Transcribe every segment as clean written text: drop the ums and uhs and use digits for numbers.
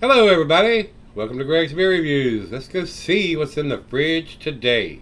Hello everybody, welcome to Gregsbeerreviews. Let's go see what's in the fridge today.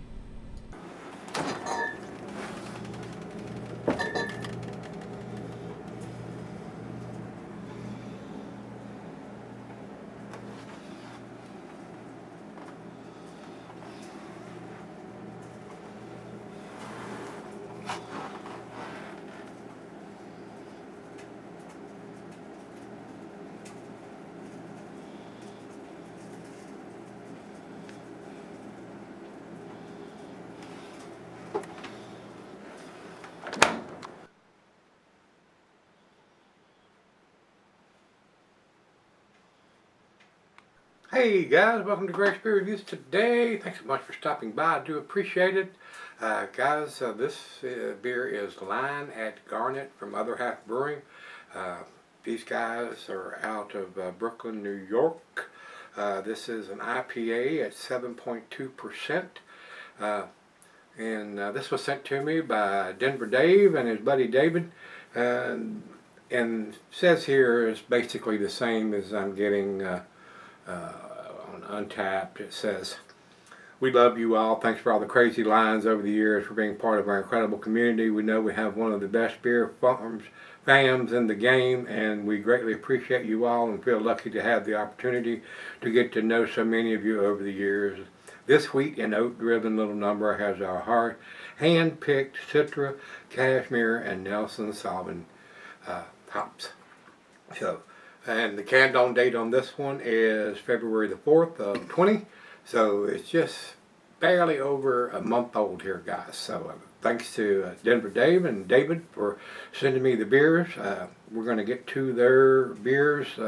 Hey guys, welcome to Gregsbeerreviews today. Thanks so much for stopping by. I do appreciate it. Guys, this beer is Line at Garnet from Other Half Brewing. These guys are out of Brooklyn, New York. This is an IPA at 7.2%. And this was sent to me by Denver Dave and his buddy David. And says here is basically the same as I'm getting on Untapped. It says, "We love you all. Thanks for all the crazy lines over the years, for being part of our incredible community. We know we have one of the best beer fans in the game, and we greatly appreciate you all and feel lucky to have the opportunity to get to know so many of you over the years. This wheat and oat-driven little number has our heart, hand-picked Citra, Cashmere, and Nelson Sauvin hops." And the countdown date on this one is February the 4th of 20. So it's just barely over a month old here, guys. So thanks to Denver Dave and David for sending me the beers. We're going to get to their beers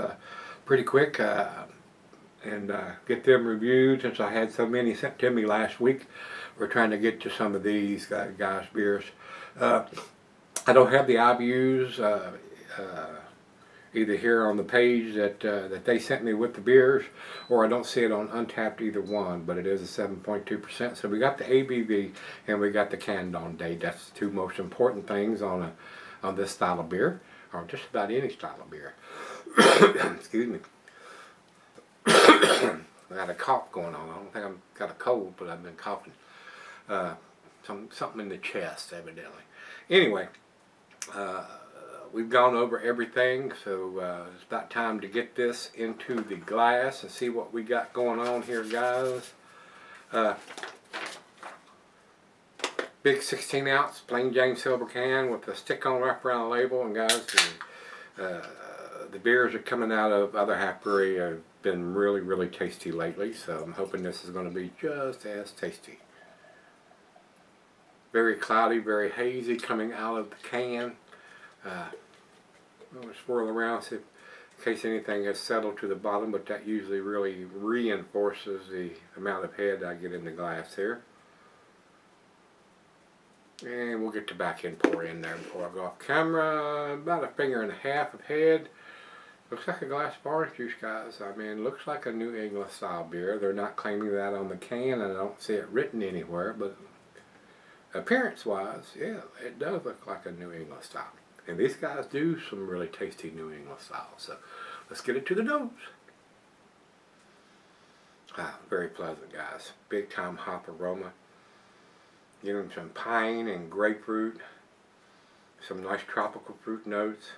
pretty quick and get them reviewed, since I had so many sent to me last week. We're trying to get to some of these guys' beers. I don't have the IBUs either here on the page that they sent me with the beers, or I don't see it on Untapped, either one, but it is a 7.2%. So we got the ABV and we got the countdown date. That's the two most important things on this style of beer, or just about any style of beer. Excuse me. I got a cough going on. I don't think I've got a cold, but I've been coughing. Something in the chest, evidently. Anyway, we've gone over everything, so it's about time to get this into the glass and see what we got going on here, guys. Big 16-ounce plain Jane silver can with a stick-on wraparound label. And guys, the beers are coming out of Other Half Brewery have been really tasty lately, so I'm hoping this is going to be just as tasty. Very cloudy, very hazy coming out of the can. I'm going to swirl around, see in case anything has settled to the bottom, but that usually really reinforces the amount of head I get in the glass here. And we'll get the back end pour in there before I go off camera. About a finger and a half of head. Looks like a glass of orange juice, guys. I mean, looks like a New England style beer. They're not claiming that on the can, and I don't see it written anywhere, but appearance wise, yeah, it does look like a New England style. And these guys do some really tasty New England styles. So let's get it to the nose. Very pleasant, guys. Big time hop aroma. Getting some pine and grapefruit. Some nice tropical fruit notes.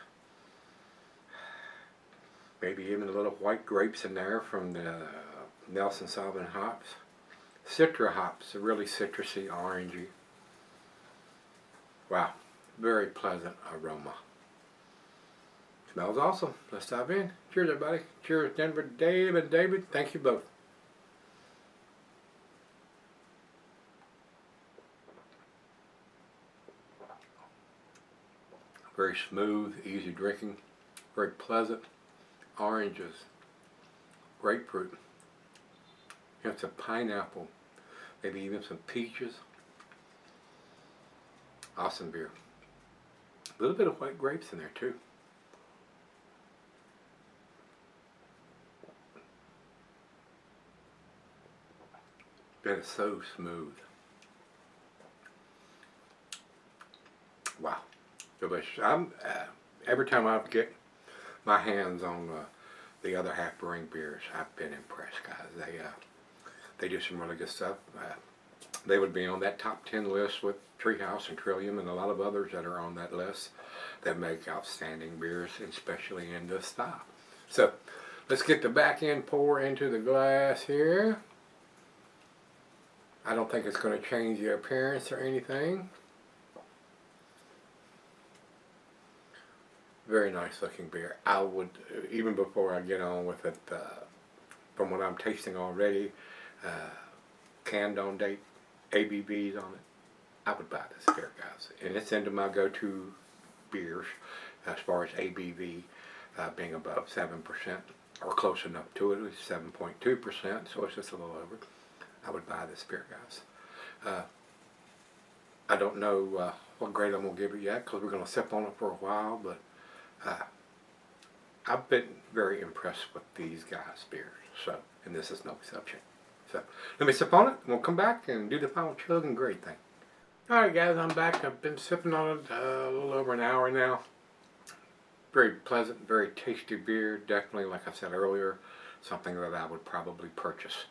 Maybe even a little white grapes in there from the Nelson Sauvin hops. Citra hops, really citrusy, orangey. Wow. Very pleasant aroma. Smells awesome. Let's dive in. Cheers, everybody. Cheers, Denver, Dave, and David. Thank you both. Very smooth, easy drinking. Very pleasant. Oranges. Grapefruit. Hints of pineapple. Maybe even some peaches. Awesome beer. A little bit of white grapes in there too. That is so smooth. Wow, delicious. Every time I get my hands on the other Half Brewing beers, I've been impressed, guys. They do some really good stuff. They would be on that top 10 list with Treehouse and Trillium and a lot of others that are on that list that make outstanding beers, especially in this style. So let's get the back end pour into the glass here. I don't think it's going to change the appearance or anything. Very nice looking beer. I would, even before I get on with it, from what I'm tasting already, canned on date, ABVs on it, I would buy this beer, guys. And it's into my go-to beers as far as ABV being above 7% or close enough to it. It's 7.2%, so it's just a little over. I would buy this beer, guys. I don't know what grade I'm going to give it yet because we're going to sip on it for a while, but I've been very impressed with these guys' beers, so, and this is no exception. So let me sip on it, and we'll come back and do the final chug and grade thing. Alright guys, I'm back. I've been sipping on it a little over an hour now. Very pleasant, very tasty beer. Definitely, like I said earlier, something that I would probably purchase.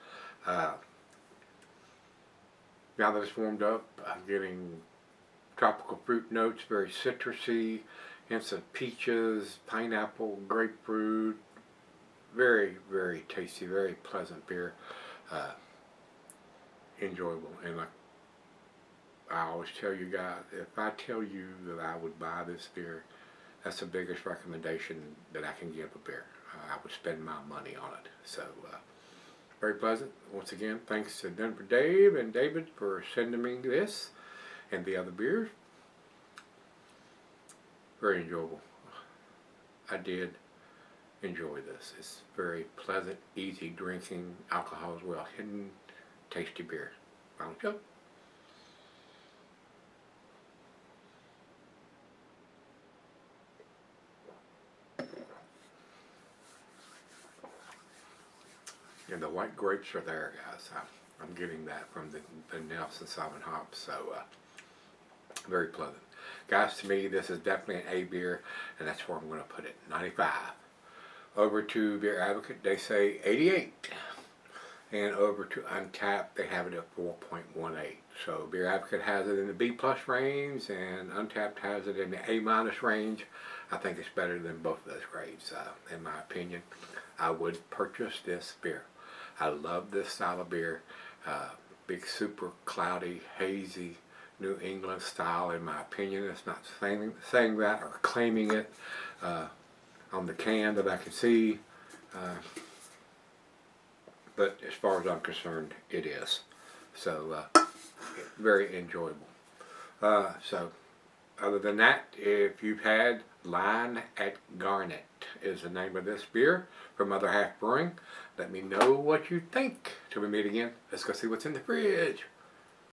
Now that it's warmed up, I'm getting tropical fruit notes, very citrusy, hints of peaches, pineapple, grapefruit. Very, very tasty, very pleasant beer. Enjoyable. And like I always tell you guys, if I tell you that I would buy this beer, that's the biggest recommendation that I can give a beer. I would spend my money on it. So, very pleasant. Once again, thanks to Denver Dave and David for sending me this and the other beers. Very enjoyable. I did enjoy this. It's very pleasant, easy drinking, alcohol is well hidden, tasty beer. Final chug. And the white grapes are there, guys. I'm getting that from the Nelson Sauvin hops, so very pleasant. Guys, to me, this is definitely an A beer, and that's where I'm going to put it, 95. Over to Beer Advocate, they say 88. And over to Untapped, they have it at 4.18. So Beer Advocate has it in the B+ range, and Untapped has it in the A- range. I think it's better than both of those grades, in my opinion. I would purchase this beer. I love this style of beer. Big, super cloudy, hazy, New England style, in my opinion. It's not saying that or claiming it on the can that I can see. But as far as I'm concerned, it is. So, very enjoyable. So, other than that, if you've had Line at Garnet is the name of this beer from Other Half Brewing. Let me know what you think. Till we meet again, let's go see what's in the fridge.